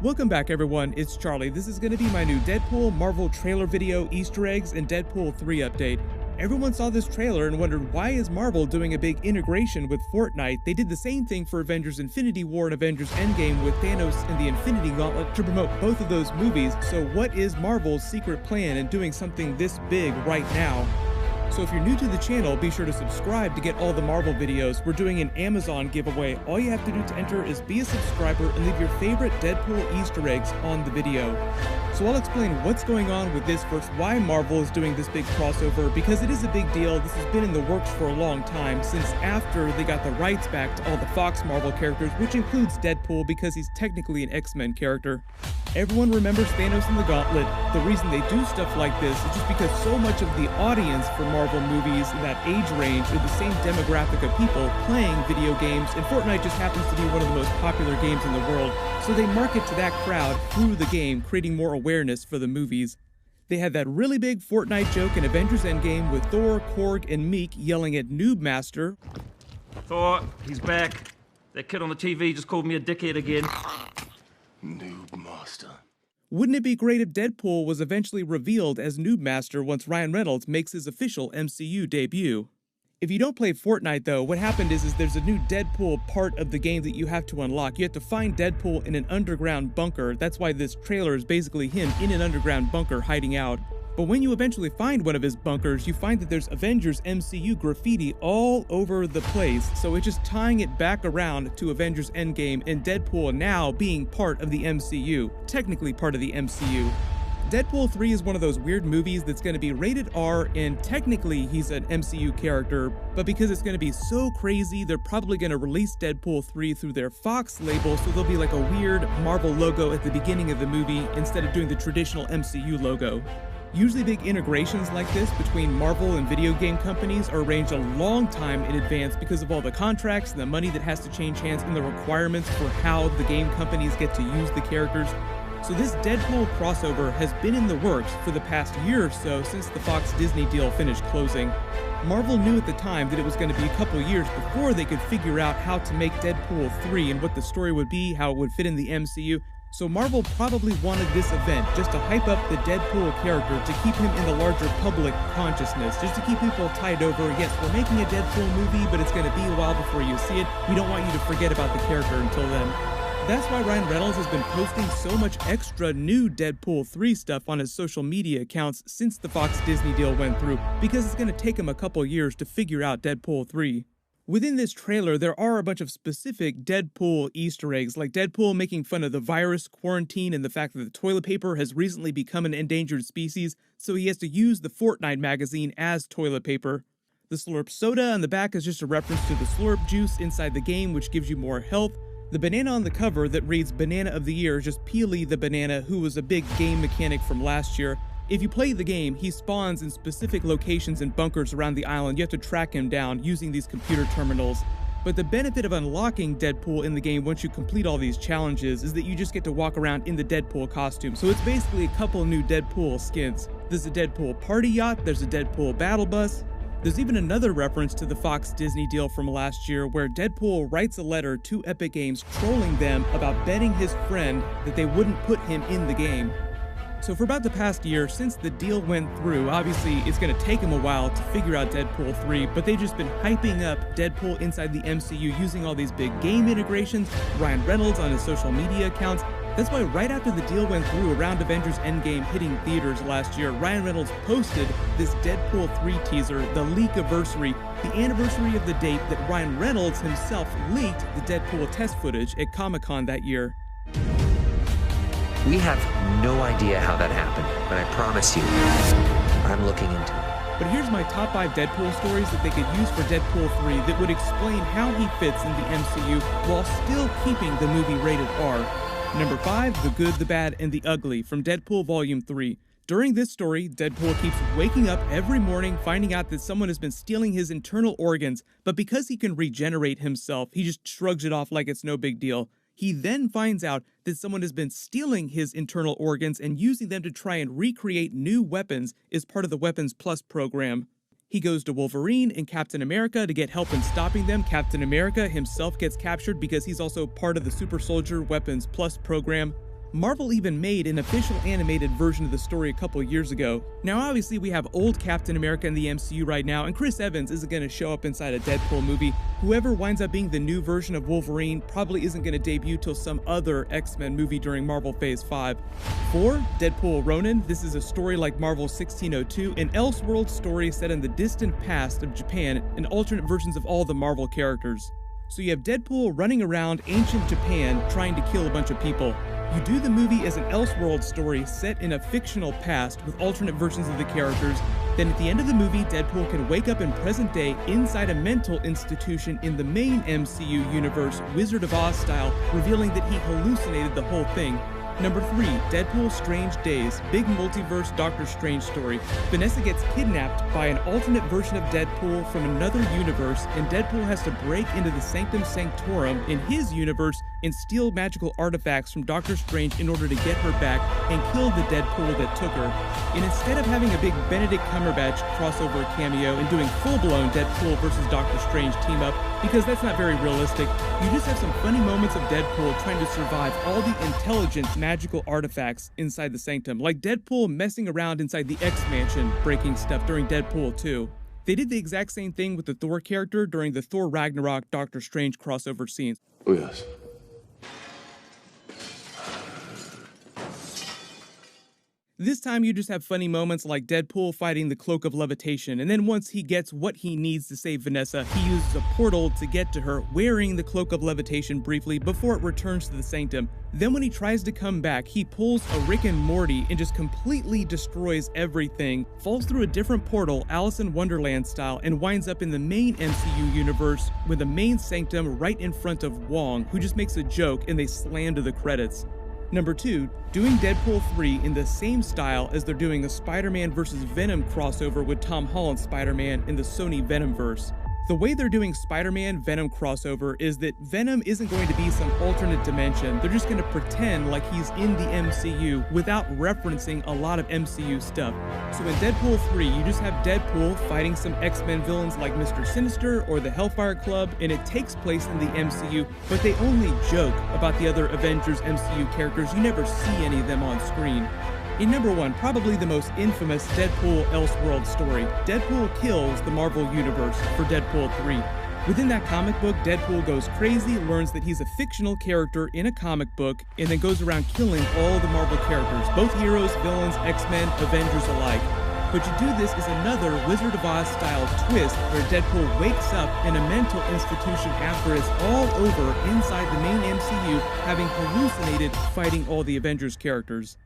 Welcome back everyone, it's Charlie. This is going to be my new Deadpool Marvel trailer video, Easter eggs, and Deadpool 3 update. Everyone saw this trailer and wondered, why is Marvel doing a big integration with Fortnite? They did the same thing for Avengers Infinity War and Avengers Endgame with Thanos and the Infinity Gauntlet to promote both of those movies. So what is Marvel's secret plan in doing something this big right now? So if you're new to the channel, be sure to subscribe to get all the Marvel videos. We're doing an Amazon giveaway. All you have to do to enter is be a subscriber and leave your favorite Deadpool Easter eggs on the video. So I'll explain what's going on with this first, why Marvel is doing this big crossover, because it is a big deal. This has been in the works for a long time, since after they got the rights back to all the Fox Marvel characters, which includes Deadpool because he's technically an X-Men character. Everyone remembers Thanos and the Gauntlet. The reason they do stuff like this is just because so much of the audience for Marvel movies in that age range are the same demographic of people playing video games, and Fortnite just happens to be one of the most popular games in the world, so they market to that crowd through the game, creating more awareness for the movies. They had that really big Fortnite joke in Avengers Endgame with Thor, Korg, and Meek yelling at Noob Master. Thor, he's back. That kid on the TV just called me a dickhead again. Noob Master. Wouldn't it be great if Deadpool was eventually revealed as Noob Master once Ryan Reynolds makes his official MCU debut? If you don't play Fortnite though, what happened is there's a new Deadpool part of the game that you have to unlock. You have to find Deadpool in an underground bunker. That's why this trailer is basically him in an underground bunker hiding out. But when you eventually find one of his bunkers, you find that there's Avengers MCU graffiti all over the place. So it's just tying it back around to Avengers Endgame and Deadpool now being part of the MCU, technically part of the MCU. Deadpool 3 is one of those weird movies that's going to be rated R, and technically he's an MCU character, but because it's going to be so crazy, they're probably going to release Deadpool 3 through their Fox label, so there'll be like a weird Marvel logo at the beginning of the movie instead of doing the traditional MCU logo. Usually big integrations like this between Marvel and video game companies are arranged a long time in advance because of all the contracts and the money that has to change hands and the requirements for how the game companies get to use the characters. So this Deadpool crossover has been in the works for the past year or so since the Fox-Disney deal finished closing. Marvel knew at the time that it was going to be a couple years before they could figure out how to make Deadpool 3 and what the story would be, how it would fit in the MCU. So Marvel probably wanted this event just to hype up the Deadpool character, to keep him in the larger public consciousness, just to keep people tied over, yes, we're making a Deadpool movie, but it's going to be a while before you see it. We don't want you to forget about the character until then. That's why Ryan Reynolds has been posting so much extra new Deadpool 3 stuff on his social media accounts since the Fox-Disney deal went through, because it's going to take him a couple years to figure out Deadpool 3. Within this trailer, there are a bunch of specific Deadpool Easter eggs, like Deadpool making fun of the virus quarantine and the fact that the toilet paper has recently become an endangered species, so he has to use the Fortnite magazine as toilet paper. The Slurp soda on the back is just a reference to the Slurp juice inside the game, which gives you more health. The banana on the cover that reads Banana of the Year is just Peely the banana, who was a big game mechanic from last year. If you play the game, he spawns in specific locations and bunkers around the island. You have to track him down using these computer terminals. But the benefit of unlocking Deadpool in the game once you complete all these challenges is that you just get to walk around in the Deadpool costume. So it's basically a couple new Deadpool skins. There's a Deadpool party yacht, there's a Deadpool battle bus. There's even another reference to the Fox-Disney deal from last year where Deadpool writes a letter to Epic Games trolling them about betting his friend that they wouldn't put him in the game. So for about the past year, since the deal went through, obviously it's going to take them a while to figure out Deadpool 3, but they've just been hyping up Deadpool inside the MCU using all these big game integrations, Ryan Reynolds on his social media accounts. That's why right after the deal went through around Avengers Endgame hitting theaters last year, Ryan Reynolds posted this Deadpool 3 teaser, the leak-iversary, the anniversary of the date that Ryan Reynolds himself leaked the Deadpool test footage at Comic-Con that year. We have no idea how that happened, but I promise you, I'm looking into it. But here's my top 5 Deadpool stories that they could use for Deadpool 3 that would explain how he fits in the MCU while still keeping the movie rated R. Number 5, The Good, the Bad, and the Ugly from Deadpool Volume 3. During this story, Deadpool keeps waking up every morning finding out that someone has been stealing his internal organs, but because he can regenerate himself, he just shrugs it off like it's no big deal. He then finds out that someone has been stealing his internal organs and using them to try and recreate new weapons as part of the Weapons Plus program. He goes to Wolverine and Captain America to get help in stopping them. Captain America himself gets captured because he's also part of the Super Soldier Weapons Plus program. Marvel even made an official animated version of the story a couple years ago. Now obviously we have old Captain America in the MCU right now, and Chris Evans isn't going to show up inside a Deadpool movie. Whoever winds up being the new version of Wolverine probably isn't going to debut till some other X-Men movie during Marvel Phase 5. 4. Deadpool Ronin. This is a story like Marvel's 1602, an Elseworld story set in the distant past of Japan and alternate versions of all the Marvel characters. So you have Deadpool running around ancient Japan trying to kill a bunch of people. You do the movie as an Elseworld story set in a fictional past with alternate versions of the characters. Then at the end of the movie, Deadpool can wake up in present day inside a mental institution in the main MCU universe, Wizard of Oz style, revealing that he hallucinated the whole thing. Number 3, Deadpool Strange Days, big multiverse Doctor Strange story. Vanessa gets kidnapped by an alternate version of Deadpool from another universe, and Deadpool has to break into the Sanctum Sanctorum in his universe and steal magical artifacts from Doctor Strange in order to get her back and kill the Deadpool that took her. And instead of having a big Benedict Cumberbatch crossover cameo and doing full-blown Deadpool versus Doctor Strange team-up, because that's not very realistic, you just have some funny moments of Deadpool trying to survive all the intelligent magical artifacts inside the Sanctum, like Deadpool messing around inside the X-Mansion, breaking stuff during Deadpool 2. They did the exact same thing with the Thor character during the Thor Ragnarok Doctor Strange crossover scenes. Oh, yes. This time you just have funny moments like Deadpool fighting the Cloak of Levitation, and then once he gets what he needs to save Vanessa, he uses a portal to get to her, wearing the Cloak of Levitation briefly before it returns to the Sanctum. Then when he tries to come back, he pulls a Rick and Morty and just completely destroys everything, falls through a different portal, Alice in Wonderland style, and winds up in the main MCU universe with the main Sanctum right in front of Wong, who just makes a joke and they slam to the credits. Number 2, doing Deadpool 3 in the same style as they're doing a Spider-Man vs. Venom crossover with Tom Holland's Spider-Man in the Sony Venomverse. The way they're doing Spider-Man Venom crossover is that Venom isn't going to be some alternate dimension. They're just going to pretend like he's in the MCU without referencing a lot of MCU stuff. So in Deadpool 3, you just have Deadpool fighting some X-Men villains like Mr. Sinister or the Hellfire Club, and it takes place in the MCU, but they only joke about the other Avengers MCU characters. You never see any of them on screen. In number 1, probably the most infamous Deadpool Elseworld story, Deadpool kills the Marvel Universe for Deadpool 3. Within that comic book, Deadpool goes crazy, learns that he's a fictional character in a comic book, and then goes around killing all the Marvel characters, both heroes, villains, X-Men, Avengers alike. But to do this is another Wizard of Oz style twist where Deadpool wakes up in a mental institution after it's all over inside the main MCU, having hallucinated fighting all the Avengers characters.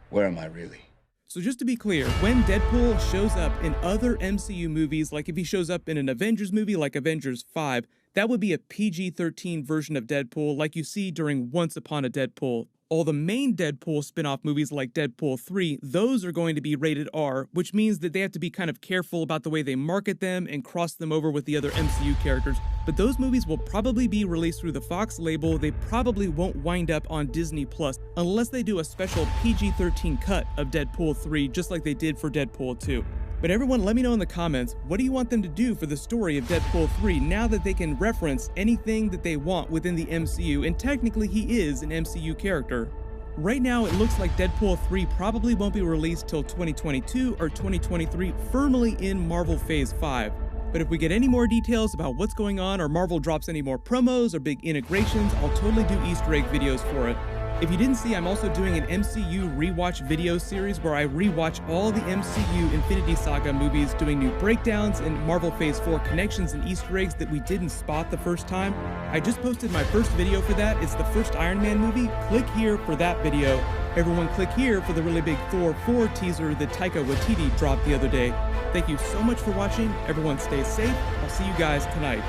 Where am I really? So just to be clear, when Deadpool shows up in other MCU movies, like if he shows up in an Avengers movie like Avengers 5, that would be a PG-13 version of Deadpool like you see during Once Upon a Deadpool. All the main Deadpool spin-off movies like Deadpool 3, those are going to be rated R, which means that they have to be kind of careful about the way they market them and cross them over with the other MCU characters. But those movies will probably be released through the Fox label. They probably won't wind up on Disney Plus unless they do a special PG-13 cut of Deadpool 3, just like they did for Deadpool 2. But everyone, let me know in the comments, what do you want them to do for the story of Deadpool 3 now that they can reference anything that they want within the MCU, and technically he is an MCU character? Right now, it looks like Deadpool 3 probably won't be released till 2022 or 2023, firmly in Marvel Phase 5. But if we get any more details about what's going on, or Marvel drops any more promos or big integrations, I'll totally do Easter egg videos for it. If you didn't see, I'm also doing an MCU rewatch video series where I rewatch all the MCU Infinity Saga movies, doing new breakdowns and Marvel Phase 4 connections and Easter eggs that we didn't spot the first time. I just posted my first video for that. It's the first Iron Man movie. Click here for that video. Everyone click here for the really big Thor 4 teaser that Taika Waititi dropped the other day. Thank you so much for watching. Everyone stay safe. I'll see you guys tonight.